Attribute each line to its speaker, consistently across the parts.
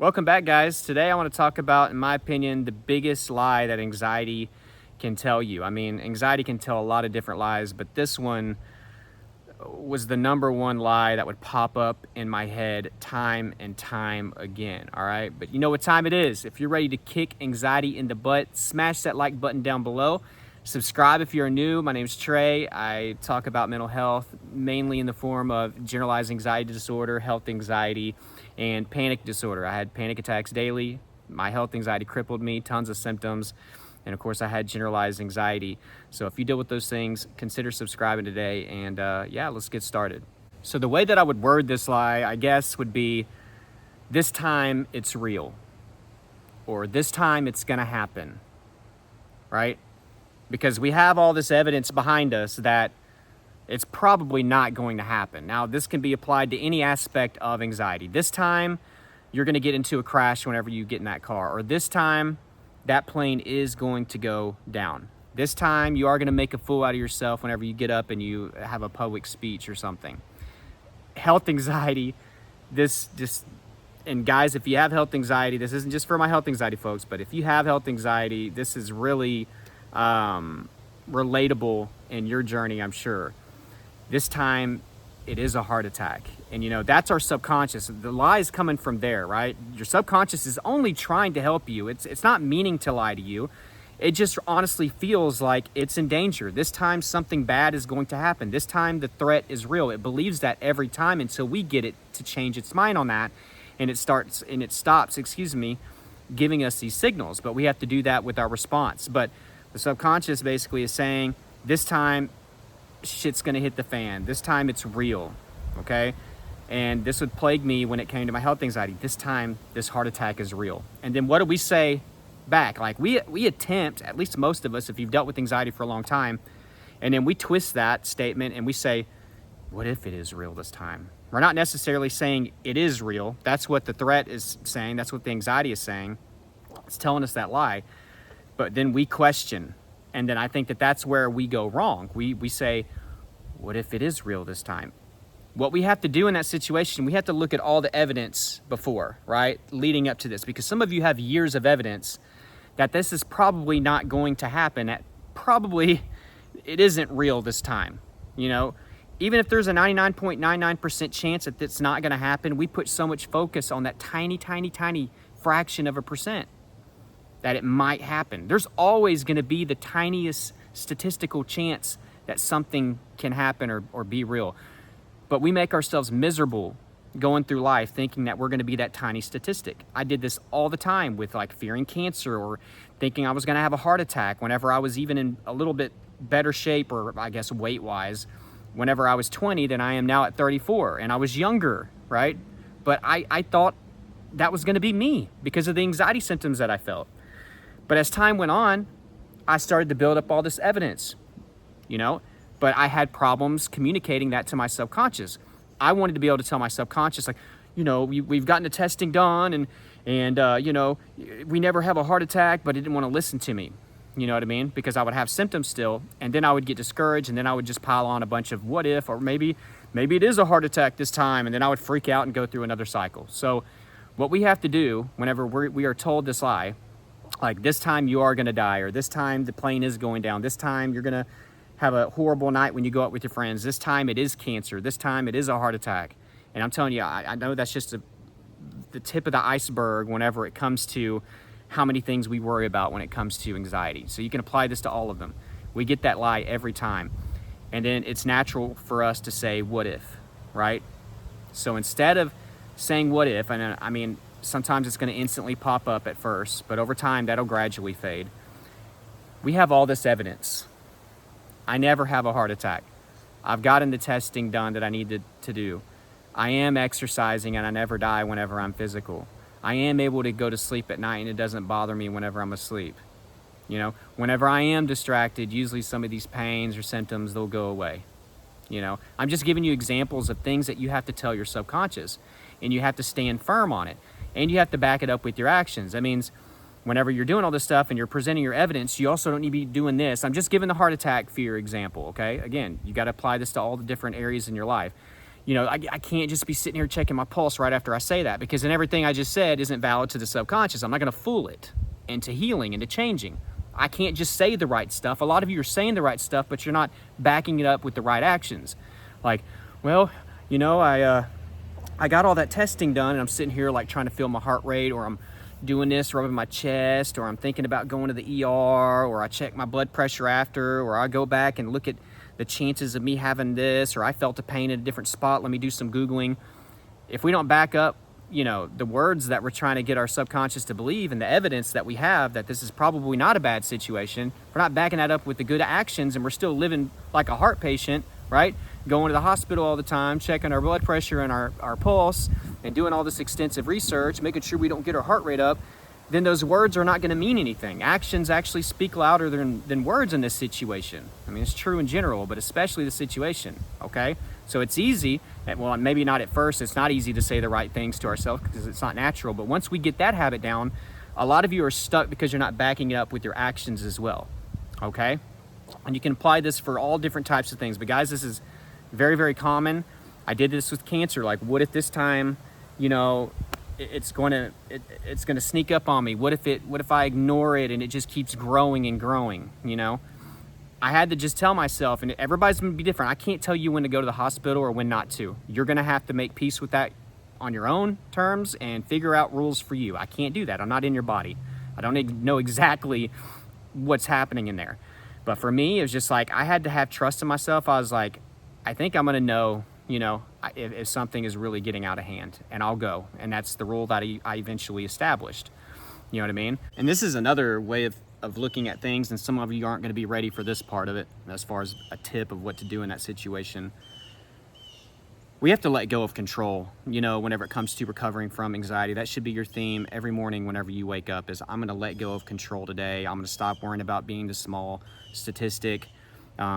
Speaker 1: Welcome back, guys. Today I want to talk about, in my opinion, the biggest lie that anxiety can tell you. I mean, anxiety can tell a lot of different lies, but this one was the number one lie that would pop up in my head time and time again, all right? But you know what time it is. If you're ready to kick anxiety in the butt, smash that like button down below. Subscribe if you're new. My name's Trey. I talk about mental health, mainly in the form of generalized anxiety disorder, health anxiety, and panic disorder. I had panic attacks daily. My health anxiety crippled me, tons of symptoms. And of course, I had generalized anxiety. So if you deal with those things, consider subscribing today. And yeah, let's get started. So the way that I would word this lie, I guess, would be, this time it's real. Or this time it's gonna happen, right? Because we have all this evidence behind us that it's probably not going to happen. Now, this can be applied to any aspect of anxiety. This time, you're gonna get into a crash whenever you get in that car. Or this time, that plane is going to go down. This time, you are gonna make a fool out of yourself whenever you get up and you have a public speech or something. Health anxiety, and guys, if you have health anxiety, this isn't just for my health anxiety folks, but if you have health anxiety, this is really relatable in your journey, I'm sure. This time, it is a heart attack. And you know, that's our subconscious. The lie is coming from there, right? Your subconscious is only trying to help you. It's not meaning to lie to you. It just honestly feels like it's in danger. This time, something bad is going to happen. This time, the threat is real. It believes that every time until we get it to change its mind on that. And it stops, giving us these signals. But we have to do that with our response. But the subconscious basically is saying, this time, shit's gonna hit the fan. This time it's real, okay? And this would plague me when it came to my health anxiety. This time, this heart attack is real. And then what do we say back? Like we attempt, at least most of us, if you've dealt with anxiety for a long time, and then we twist that statement and we say, what if it is real this time? We're not necessarily saying it is real. That's what the threat is saying. That's what the anxiety is saying. It's telling us that lie. But then we question. And then I think that that's where we go wrong. We say, what if it is real this time? What we have to do in that situation, we have to look at all the evidence before, right? Leading up to this, because some of you have years of evidence that this is probably not going to happen. That probably it isn't real this time. You know, even if there's a 99.99% chance that it's not going to happen, we put so much focus on that tiny fraction of a percent that it might happen. There's always going to be the tiniest statistical chance that something can happen or be real. But we make ourselves miserable going through life thinking that we're going to be that tiny statistic. I did this all the time with like fearing cancer or thinking I was going to have a heart attack whenever I was even in a little bit better shape, or I guess weight-wise, whenever I was 20 than I am now at 34. And I was younger, right? But I thought that was going to be me because of the anxiety symptoms that I felt. But as time went on, I started to build up all this evidence, you know, but I had problems communicating that to my subconscious. I wanted to be able to tell my subconscious, like, you know, we've gotten the testing done and you know, we never have a heart attack, but it didn't want to listen to me. You know what I mean? Because I would have symptoms still, and then I would get discouraged, and then I would just pile on a bunch of what if, or maybe it is a heart attack this time, and then I would freak out and go through another cycle. So what we have to do whenever we are told this lie, like this time you are going to die, or this time the plane is going down, this time you're going to have a horrible night when you go out with your friends, this time it is cancer, this time it is a heart attack. And I'm telling you, I know that's just the tip of the iceberg whenever it comes to how many things we worry about when it comes to anxiety. So you can apply this to all of them. We get that lie every time. And then it's natural for us to say, what if, right? So instead of saying what if, and I mean, sometimes it's going to instantly pop up at first, but over time that'll gradually fade. We have all this evidence. I never have a heart attack. I've gotten the testing done that I needed to do. I am exercising and I never die whenever I'm physical. I am able to go to sleep at night and it doesn't bother me whenever I'm asleep. You know, whenever I am distracted, usually some of these pains or symptoms, they'll go away. You know, I'm just giving you examples of things that you have to tell your subconscious, and you have to stand firm on it. And you have to back it up with your actions. That means whenever you're doing all this stuff and you're presenting your evidence, you also don't need to be doing this. I'm just giving the heart attack fear example, okay? Again, you got to apply this to all the different areas in your life. You know, I can't just be sitting here checking my pulse right after I say that, because then everything I just said isn't valid to the subconscious. I'm not going to fool it into healing, into changing. I can't just say the right stuff. A lot of you are saying the right stuff, but you're not backing it up with the right actions. Like, well, you know, I got all that testing done, and I'm sitting here like trying to feel my heart rate, or I'm doing this, rubbing my chest, or I'm thinking about going to the ER, or I check my blood pressure after, or I go back and look at the chances of me having this, or I felt a pain in a different spot, let me do some Googling. If we don't back up, you know, the words that we're trying to get our subconscious to believe and the evidence that we have that this is probably not a bad situation, we're not backing that up with the good actions, and we're still living like a heart patient, right? Going to the hospital all the time, checking our blood pressure and our pulse, and doing all this extensive research, making sure we don't get our heart rate up, then those words are not going to mean anything. Actions actually speak louder than words in this situation. I mean, it's true in general, but especially the situation, okay? So it's easy, well, maybe not at first, it's not easy to say the right things to ourselves because it's not natural, but once we get that habit down, a lot of you are stuck because you're not backing it up with your actions as well, okay? And you can apply this for all different types of things, but guys, this is very, very common. I did this with cancer. Like, what if this time, you know, it's going to sneak up on me? What if I ignore it and it just keeps growing and growing, you know? I had to just tell myself, and everybody's going to be different. I can't tell you when to go to the hospital or when not to. You're going to have to make peace with that on your own terms and figure out rules for you. I can't do that. I'm not in your body. I don't know exactly what's happening in there. But for me, it was just like, I had to have trust in myself. I was like, I think I'm going to know, you know, if something is really getting out of hand, and I'll go. And that's the rule that I eventually established. You know what I mean? And this is another way of looking at things, and some of you aren't going to be ready for this part of it as far as a tip of what to do in that situation. We have to let go of control, you know, whenever it comes to recovering from anxiety. That should be your theme every morning whenever you wake up, is I'm going to let go of control today. I'm going to stop worrying about being the small statistic,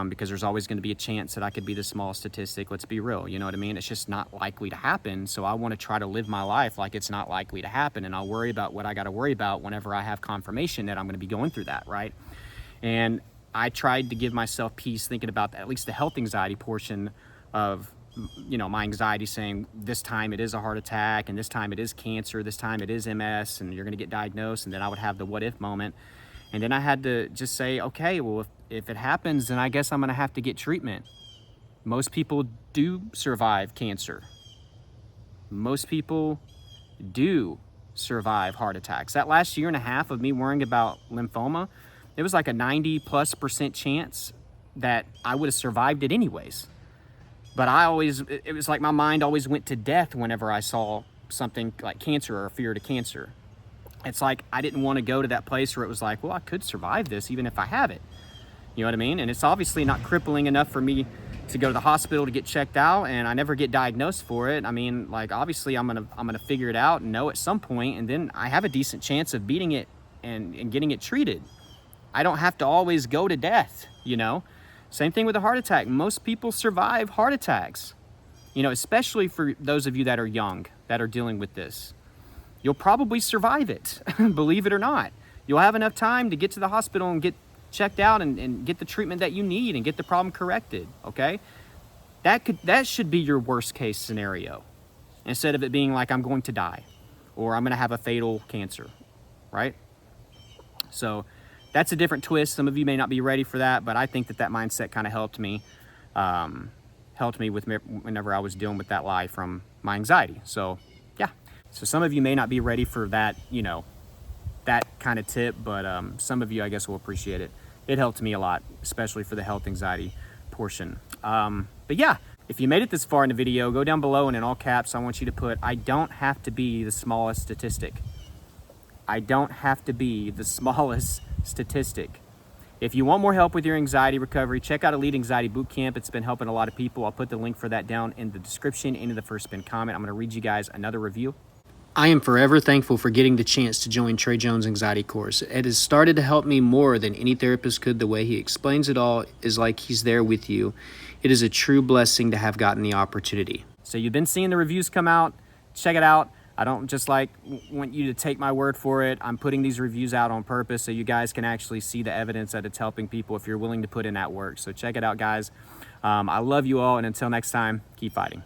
Speaker 1: because there's always going to be a chance that I could be the small statistic. Let's be real, you know what I mean? It's just not likely to happen. So I want to try to live my life like it's not likely to happen, and I'll worry about what I got to worry about whenever I have confirmation that I'm going to be going through that, right? And I tried to give myself peace thinking about at least the health anxiety portion of, you know, my anxiety, saying this time it is a heart attack, and this time it is cancer, this time it is MS, and you're going to get diagnosed. And then I would have the what if moment. And then I had to just say, okay, well, if it happens, then I guess I'm going to have to get treatment. Most people do survive cancer. Most people do survive heart attacks. That last year and a half of me worrying about lymphoma, it was like a 90+% chance that I would have survived it anyways. But it was like my mind always went to death whenever I saw something like cancer or fear to cancer. It's like I didn't want to go to that place where it was like, well, I could survive this even if I have it. You know what I mean? And it's obviously not crippling enough for me to go to the hospital to get checked out, and I never get diagnosed for it. I mean, like, obviously I'm gonna figure it out and know at some point, and then I have a decent chance of beating it and getting it treated. I don't have to always go to death, you know? Same thing with a heart attack. Most people survive heart attacks, you know, especially for those of you that are young, that are dealing with this. You'll probably survive it, believe it or not. You'll have enough time to get to the hospital and get checked out and get the treatment that you need and get the problem corrected, okay? That should be your worst case scenario, instead of it being like I'm going to die or I'm gonna have a fatal cancer, right? So that's a different twist. Some of you may not be ready for that, but I think that mindset kind of helped me with whenever I was dealing with that lie from my anxiety. So yeah, so some of you may not be ready for that, you know, that kind of tip, but some of you I guess will appreciate it. It helped me a lot, especially for the health anxiety portion. But yeah, if you made it this far in the video, go down below and in all caps I want you to put, I don't have to be the smallest statistic. I don't have to be the smallest statistic. If you want more help with your anxiety recovery, check out Elite Anxiety Bootcamp. It's been helping a lot of people. I'll put the link for that down in the description and in the first pinned comment. I'm going to read you guys another review. I am forever thankful for getting the chance to join Trey Jones' anxiety course. It has started to help me more than any therapist could. The way he explains it all is like he's there with you. It is a true blessing to have gotten the opportunity. So you've been seeing the reviews come out. Check it out. I don't just want you to take my word for it. I'm putting these reviews out on purpose so you guys can actually see the evidence that it's helping people if you're willing to put in that work. So check it out, guys. I love you all, and until next time, keep fighting.